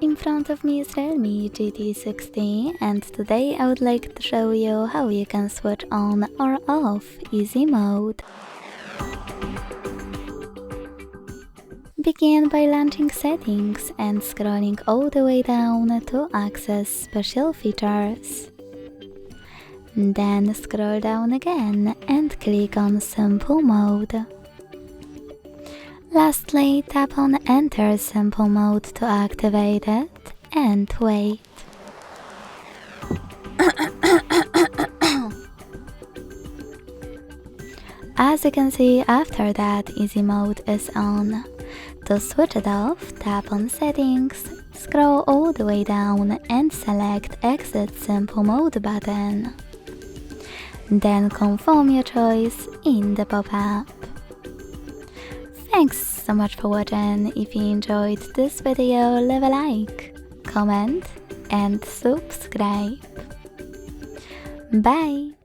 In front of me is Realme GT60 and today I would like to show you how you can switch on or off easy mode. Begin by launching settings and scrolling all the way down to access special features. Then scroll down again and click on simple mode. Lastly, tap on Enter Simple Mode to activate it and wait. As you can see, after that, Easy Mode is on. To switch it off, tap on Settings, scroll all the way down and select Exit Simple Mode button. Then confirm your choice in the pop-up. Thanks so much for watching. If you enjoyed this video, leave a like, comment and subscribe. Bye!